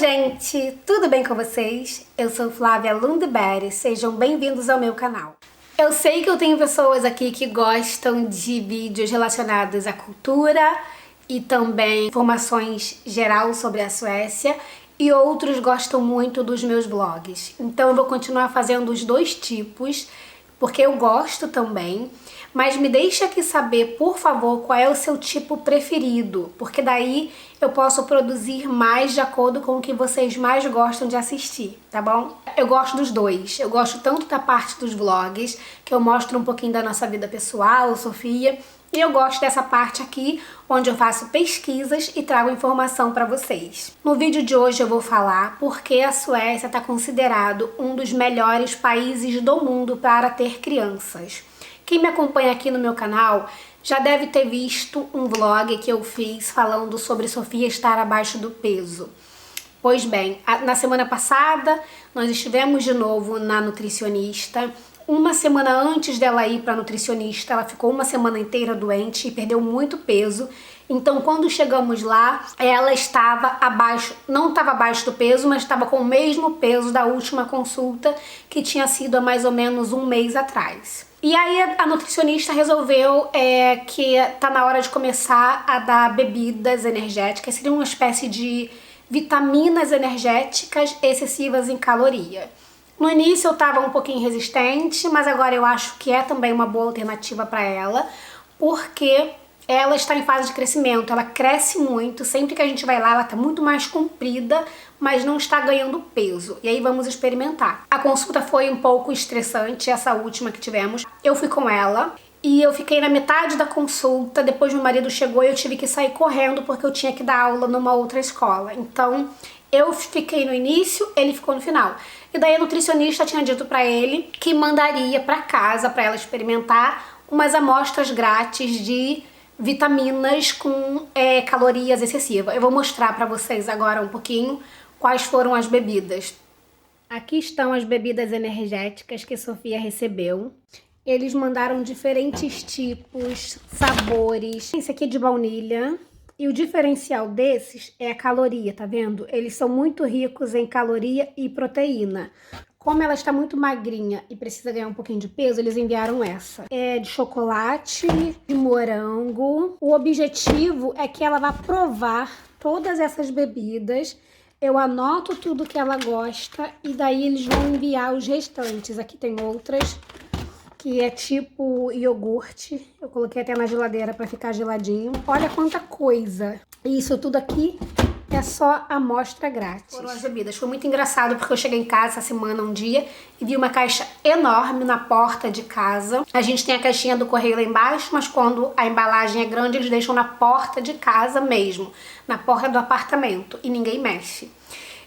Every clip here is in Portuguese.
gente! Tudo bem com vocês? Eu sou Flávia Lundberg, sejam bem-vindos ao meu canal. Eu sei que eu tenho pessoas aqui que gostam de vídeos relacionados à cultura e também informações geral sobre a Suécia, e outros gostam muito dos meus vlogs. Então eu vou continuar fazendo os dois tipos, porque eu gosto também. Mas me deixa aqui saber, por favor, qual é o seu tipo preferido, porque daí eu posso produzir mais de acordo com o que vocês mais gostam de assistir, tá bom? Eu gosto dos dois. Eu gosto tanto da parte dos vlogs, que eu mostro um pouquinho da nossa vida pessoal, Sofia, e eu gosto dessa parte aqui, onde eu faço pesquisas e trago informação para vocês. No vídeo de hoje eu vou falar por que a Suécia está considerado um dos melhores países do mundo para ter crianças. Quem me acompanha aqui no meu canal já deve ter visto um vlog que eu fiz falando sobre Sofia estar abaixo do peso. Pois bem, na semana passada nós estivemos de novo na nutricionista. Uma semana antes dela ir para a nutricionista, ela ficou uma semana inteira doente e perdeu muito peso. Então, quando chegamos lá, ela estava abaixo, não estava abaixo do peso, mas estava com o mesmo peso da última consulta, que tinha sido há mais ou menos um mês atrás. E aí a nutricionista resolveu que tá na hora de começar a dar bebidas energéticas, seria uma espécie de vitaminas energéticas excessivas em caloria. No início eu tava um pouquinho resistente, mas agora eu acho que é também uma boa alternativa para ela, porque ela está em fase de crescimento, ela cresce muito, sempre que a gente vai lá ela tá muito mais comprida, mas não está ganhando peso. E aí vamos experimentar. A consulta foi um pouco estressante, essa última que tivemos. Eu fui com ela e eu fiquei na metade da consulta, depois meu marido chegou e eu tive que sair correndo porque eu tinha que dar aula numa outra escola. Então eu fiquei no início, ele ficou no final. E daí a nutricionista tinha dito pra ele que mandaria pra casa pra ela experimentar umas amostras grátis de vitaminas com calorias excessivas. Eu vou mostrar pra vocês agora um pouquinho quais foram as bebidas. Aqui estão as bebidas energéticas que Sofia recebeu. Eles mandaram diferentes tipos, sabores. Esse aqui é de baunilha. E o diferencial desses é a caloria, tá vendo? Eles são muito ricos em caloria e proteína. Como ela está muito magrinha e precisa ganhar um pouquinho de peso, eles enviaram essa. É de chocolate, de morango. O objetivo é que ela vá provar todas essas bebidas. Eu anoto tudo que ela gosta e daí eles vão enviar os restantes. Aqui tem outras, que é tipo iogurte. Eu coloquei até na geladeira para ficar geladinho. Olha quanta coisa. Isso tudo aqui é só amostra grátis. Foram as bebidas. Foi muito engraçado porque eu cheguei em casa essa semana um dia e vi uma caixa enorme na porta de casa. A gente tem a caixinha do correio lá embaixo, mas quando a embalagem é grande eles deixam na porta de casa mesmo, na porta do apartamento, e ninguém mexe.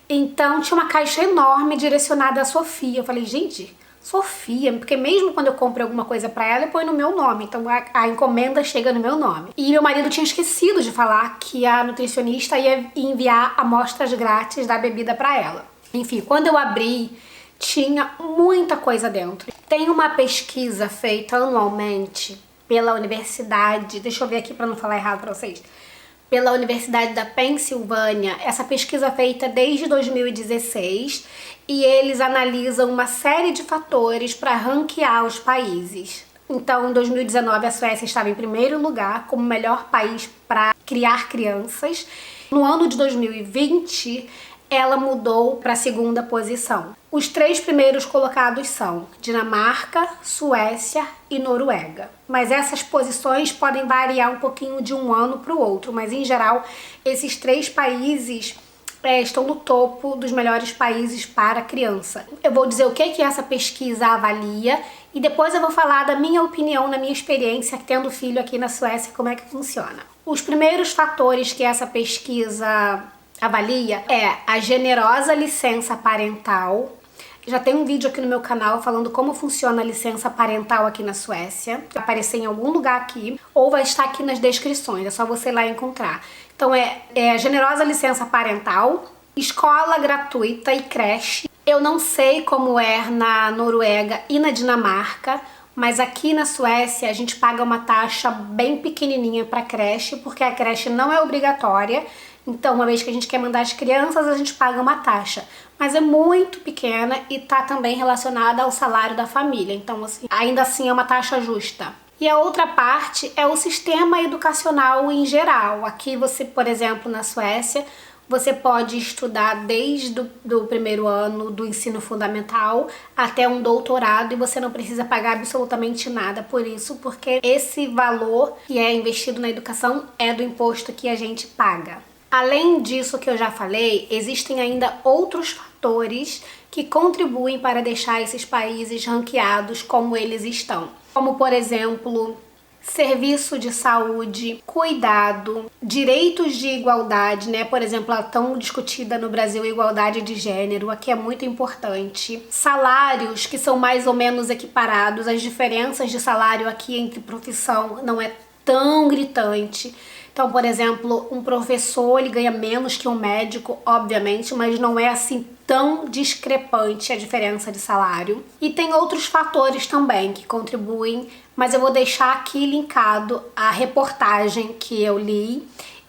Então tinha uma caixa enorme direcionada à Sofia. Eu falei, gente, Sofia, porque mesmo quando eu compro alguma coisa pra ela, eu ponho no meu nome, então a encomenda chega no meu nome. E meu marido tinha esquecido de falar que a nutricionista ia enviar amostras grátis da bebida pra ela. Enfim, quando eu abri, tinha muita coisa dentro. Tem uma pesquisa feita anualmente pela universidade, deixa eu ver aqui pra não falar errado pra vocês, pela Universidade da Pensilvânia, essa pesquisa feita desde 2016, e eles analisam uma série de fatores para ranquear os países. Então, em 2019, a Suécia estava em primeiro lugar como melhor país para criar crianças. No ano de 2020, ela mudou para a segunda posição. Os três primeiros colocados são Dinamarca, Suécia e Noruega. Mas essas posições podem variar um pouquinho de um ano para o outro, mas em geral, esses três países estão no topo dos melhores países para criança. Eu vou dizer o que essa pesquisa avalia e depois eu vou falar da minha opinião, na minha experiência tendo filho aqui na Suécia, como é que funciona. Os primeiros fatores que essa pesquisa avalia é a generosa licença parental. Já tem um vídeo aqui no meu canal falando como funciona a licença parental aqui na Suécia. Vai aparecer em algum lugar aqui ou vai estar aqui nas descrições, é só você ir lá encontrar. Então é generosa licença parental, escola gratuita e creche. Eu não sei como é na Noruega e na Dinamarca, mas aqui na Suécia a gente paga uma taxa bem pequenininha para creche, porque a creche não é obrigatória Então, uma vez que a gente quer mandar as crianças, a gente paga uma taxa. Mas é muito pequena e tá também relacionada ao salário da família. Então, assim, ainda assim é uma taxa justa. E a outra parte é o sistema educacional em geral. Aqui você, por exemplo, na Suécia, você pode estudar desde o primeiro ano do ensino fundamental até um doutorado e você não precisa pagar absolutamente nada por isso, porque esse valor que é investido na educação é do imposto que a gente paga. Além disso que eu já falei, existem ainda outros fatores que contribuem para deixar esses países ranqueados como eles estão. Como, por exemplo, serviço de saúde, cuidado, direitos de igualdade, né? Por exemplo, a tão discutida no Brasil igualdade de gênero, aqui é muito importante. Salários que são mais ou menos equiparados, as diferenças de salário aqui entre profissão não é tão gritante. Então, por exemplo, um professor ele ganha menos que um médico, obviamente, mas não é assim tão discrepante a diferença de salário. E tem outros fatores também que contribuem, mas eu vou deixar aqui linkado a reportagem que eu li.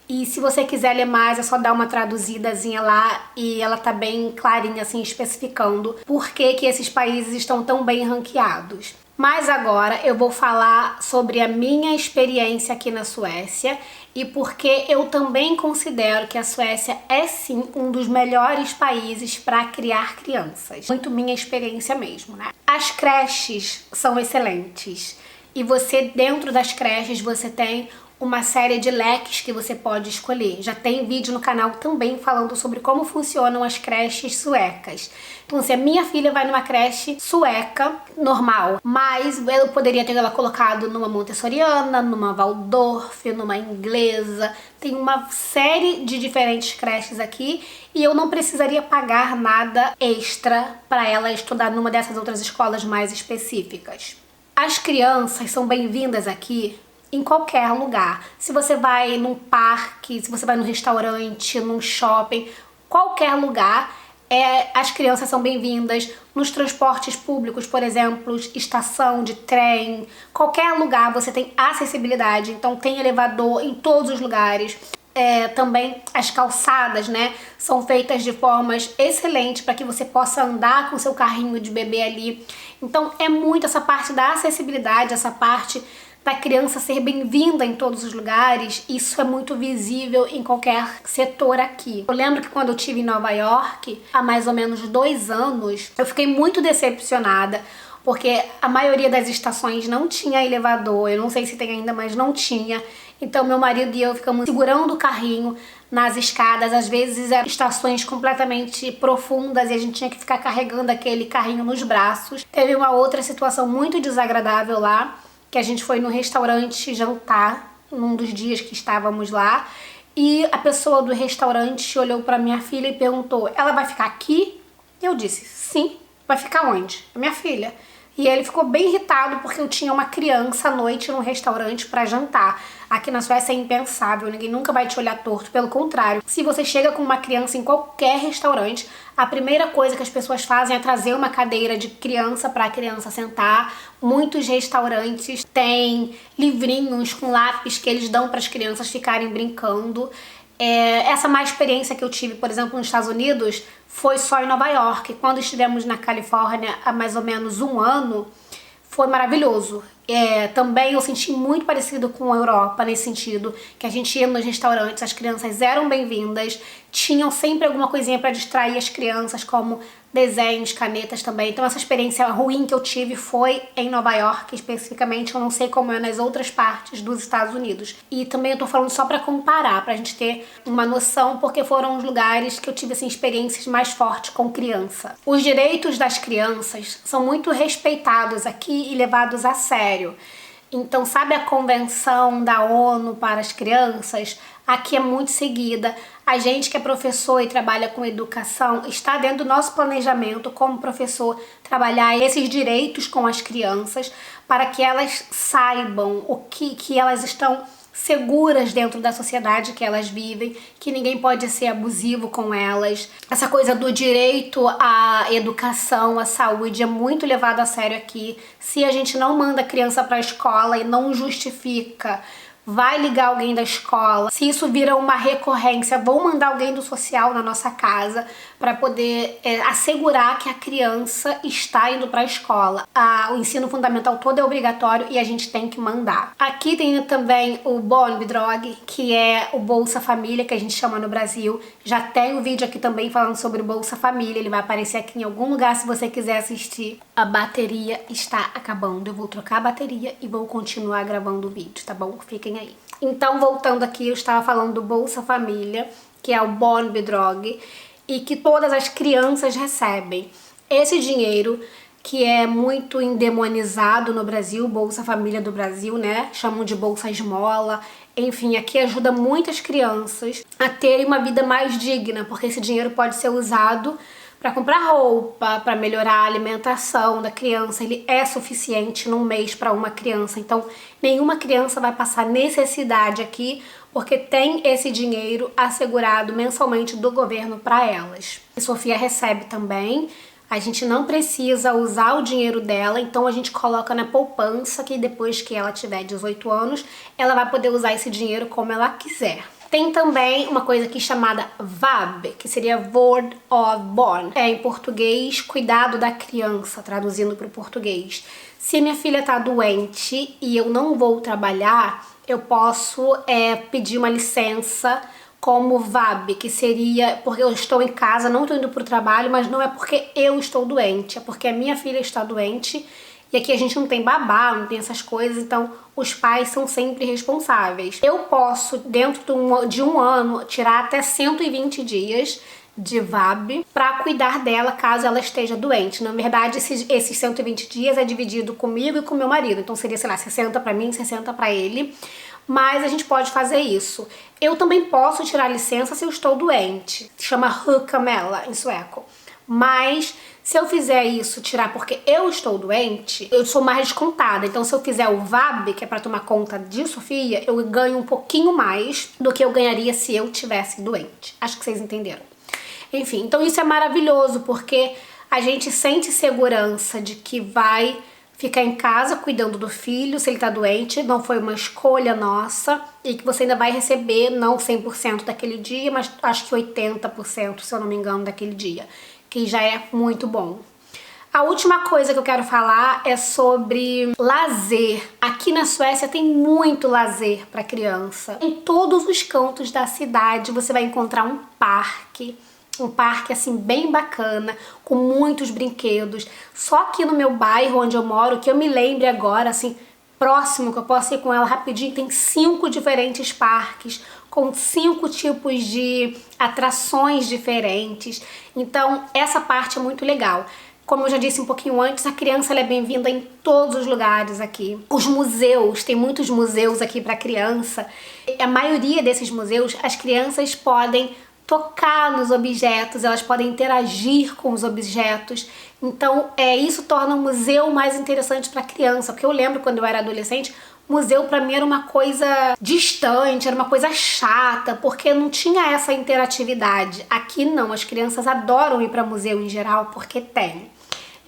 E se você quiser ler mais, é só dar uma traduzidazinha lá e ela tá bem clarinha, assim, especificando por que esses países estão tão bem ranqueados. Mas agora eu vou falar sobre a minha experiência aqui na Suécia e porque eu também considero que a Suécia é sim um dos melhores países para criar crianças. Muito minha experiência mesmo, né? As creches são excelentes e você dentro das creches você tem uma série de leques que você pode escolher. Já tem vídeo no canal também falando sobre como funcionam as creches suecas. Então, se a minha filha vai numa creche sueca, normal, mas eu poderia ter ela colocado numa montessoriana, numa Waldorf, numa inglesa. Tem uma série de diferentes creches aqui e eu não precisaria pagar nada extra para ela estudar numa dessas outras escolas mais específicas. As crianças são bem-vindas aqui em qualquer lugar. Se você vai num parque, se você vai num restaurante, num shopping, qualquer lugar, as crianças são bem-vindas. Nos transportes públicos, por exemplo, estação de trem, qualquer lugar você tem acessibilidade, então tem elevador em todos os lugares. Também as calçadas, né, são feitas de formas excelentes para que você possa andar com seu carrinho de bebê ali. Então é muito essa parte da acessibilidade, essa parte da criança ser bem-vinda em todos os lugares, isso é muito visível em qualquer setor aqui. Eu lembro que quando eu estive em Nova York, há mais ou menos 2 anos, eu fiquei muito decepcionada, porque a maioria das estações não tinha elevador, eu não sei se tem ainda, mas não tinha. Então meu marido e eu ficamos segurando o carrinho nas escadas, às vezes eram estações completamente profundas e a gente tinha que ficar carregando aquele carrinho nos braços. Teve uma outra situação muito desagradável lá, que a gente foi no restaurante jantar, num dos dias que estávamos lá, e a pessoa do restaurante olhou para minha filha e perguntou: ela vai ficar aqui? E eu disse: sim. Vai ficar onde? A minha filha. E ele ficou bem irritado porque eu tinha uma criança à noite no restaurante para jantar. Aqui na Suécia é impensável, ninguém nunca vai te olhar torto, pelo contrário. Se você chega com uma criança em qualquer restaurante, a primeira coisa que as pessoas fazem é trazer uma cadeira de criança para a criança sentar. Muitos restaurantes têm livrinhos com lápis que eles dão para as crianças ficarem brincando. Essa má experiência que eu tive, por exemplo, nos Estados Unidos, foi só em Nova York. Quando estivemos na Califórnia há mais ou menos 1 ano, foi maravilhoso. Também eu senti muito parecido com a Europa nesse sentido, que a gente ia nos restaurantes, as crianças eram bem-vindas, tinham sempre alguma coisinha para distrair as crianças, como desenhos, canetas também. Então essa experiência ruim que eu tive foi em Nova York, especificamente. Eu não sei como é nas outras partes dos Estados Unidos. E também eu tô falando só para comparar, pra gente ter uma noção, porque foram os lugares que eu tive assim, experiências mais fortes com criança. Os direitos das crianças são muito respeitados aqui e levados a sério. Então, sabe a Convenção da ONU para as Crianças? Aqui é muito seguida. A gente que é professor e trabalha com educação está dentro do nosso planejamento como professor trabalhar esses direitos com as crianças para que elas saibam o que elas estão seguras dentro da sociedade que elas vivem, que ninguém pode ser abusivo com elas. Essa coisa do direito à educação, à saúde é muito levado a sério aqui. Se a gente não manda a criança para a escola e não justifica vai ligar alguém da escola. Se isso vira uma recorrência, vão mandar alguém do social na nossa casa para poder assegurar que a criança está indo para a escola. O ensino fundamental todo é obrigatório e a gente tem que mandar. Aqui tem também o Bon Bidrog, que é o Bolsa Família, que a gente chama no Brasil. Já tem um vídeo aqui também falando sobre o Bolsa Família, ele vai aparecer aqui em algum lugar se você quiser assistir. A bateria está acabando, eu vou trocar a bateria e vou continuar gravando o vídeo, tá bom? Fiquem aí. Então, voltando aqui, eu estava falando do Bolsa Família, que é o Bon Bidrog, e que todas as crianças recebem. Esse dinheiro, que é muito endemonizado no Brasil, Bolsa Família do Brasil, né? Chamam de Bolsa Esmola. Enfim, aqui ajuda muitas crianças a terem uma vida mais digna, porque esse dinheiro pode ser usado para comprar roupa, para melhorar a alimentação da criança. Ele é suficiente num mês para uma criança. Então, nenhuma criança vai passar necessidade aqui, porque tem esse dinheiro assegurado mensalmente do governo para elas. A Sofia recebe também. A gente não precisa usar o dinheiro dela, então a gente coloca na poupança, que depois que ela tiver 18 anos, ela vai poder usar esse dinheiro como ela quiser. Tem também uma coisa aqui chamada VAB, que seria Word of Born. É em português, cuidado da criança, traduzindo para o português. Se minha filha tá doente e eu não vou trabalhar, eu posso pedir uma licença como VAB, que seria porque eu estou em casa, não estou indo para o trabalho, mas não é porque eu estou doente, é porque a minha filha está doente. E aqui a gente não tem babá, não tem essas coisas, então os pais são sempre responsáveis. Eu posso, dentro de um ano, tirar até 120 dias de VAB para cuidar dela caso ela esteja doente. Na verdade, esses 120 dias é dividido comigo e com meu marido. Então seria, sei lá, 60 para mim, 60 para ele. Mas a gente pode fazer isso. Eu também posso tirar licença se eu estou doente. Chama sjukamela em sueco. Mas se eu fizer isso, tirar porque eu estou doente, eu sou mais descontada. Então se eu fizer o VAB, que é para tomar conta de Sofia, eu ganho um pouquinho mais do que eu ganharia se eu tivesse doente. Acho que vocês entenderam. Enfim, então isso é maravilhoso porque a gente sente segurança de que vai ficar em casa cuidando do filho se ele tá doente, não foi uma escolha nossa, e que você ainda vai receber, não 100% daquele dia, mas acho que 80%, se eu não me engano, daquele dia, que já é muito bom. A última coisa que eu quero falar é sobre lazer. Aqui na Suécia tem muito lazer para criança. Em todos os cantos da cidade você vai encontrar um parque assim bem bacana, com muitos brinquedos. Só aqui no meu bairro onde eu moro, que eu me lembre agora, assim, próximo, que eu posso ir com ela rapidinho, tem 5 diferentes parques, com 5 tipos de atrações diferentes. Então, essa parte é muito legal. Como eu já disse um pouquinho antes, a criança ela é bem-vinda em todos os lugares aqui. Os museus, tem muitos museus aqui para criança. A maioria desses museus, as crianças podem tocar nos objetos, elas podem interagir com os objetos. Então, isso torna o museu mais interessante para a criança, porque eu lembro quando eu era adolescente, museu para mim era uma coisa distante, era uma coisa chata, porque não tinha essa interatividade. Aqui não, as crianças adoram ir para museu em geral porque tem.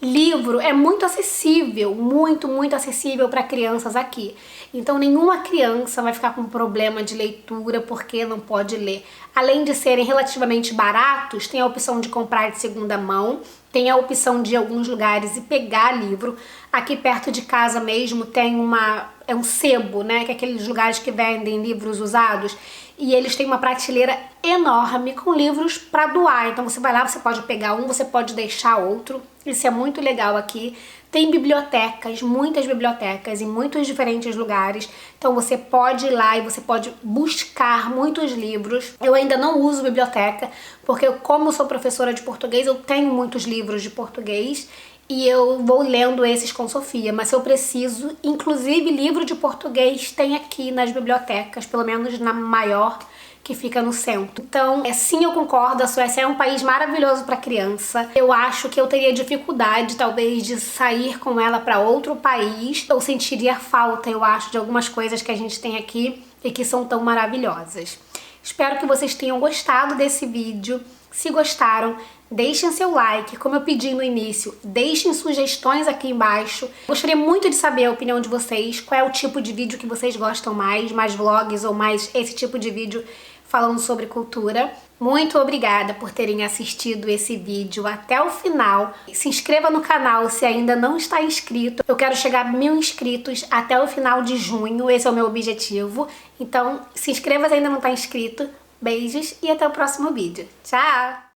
Livro é muito acessível, muito acessível para crianças aqui. Então nenhuma criança vai ficar com problema de leitura porque não pode ler. Além de serem relativamente baratos, tem a opção de comprar de segunda mão, tem a opção de ir a alguns lugares e pegar livro. Aqui perto de casa mesmo tem um sebo, né, que é aqueles lugares que vendem livros usados, e eles têm uma prateleira enorme com livros para doar. Então você vai lá, você pode pegar um, você pode deixar outro. Isso é muito legal aqui. Tem bibliotecas, muitas bibliotecas em muitos diferentes lugares. Então você pode ir lá e você pode buscar muitos livros. Eu ainda não uso biblioteca, porque como eu sou professora de português, eu tenho muitos livros de português e eu vou lendo esses com Sofia, mas se eu preciso, inclusive livro de português tem aqui nas bibliotecas, pelo menos na maior, que fica no centro. Então, sim, eu concordo, a Suécia é um país maravilhoso para criança. Eu acho que eu teria dificuldade, talvez, de sair com ela para outro país. Eu sentiria falta, eu acho, de algumas coisas que a gente tem aqui e que são tão maravilhosas. Espero que vocês tenham gostado desse vídeo. Se gostaram, deixem seu like, como eu pedi no início, deixem sugestões aqui embaixo. Gostaria muito de saber a opinião de vocês, qual é o tipo de vídeo que vocês gostam mais vlogs ou mais esse tipo de vídeo falando sobre cultura. Muito obrigada por terem assistido esse vídeo até o final. Se inscreva no canal se ainda não está inscrito. Eu quero chegar a 1000 inscritos até o final de junho, esse é o meu objetivo. Então se inscreva se ainda não está inscrito. Beijos e até o próximo vídeo. Tchau!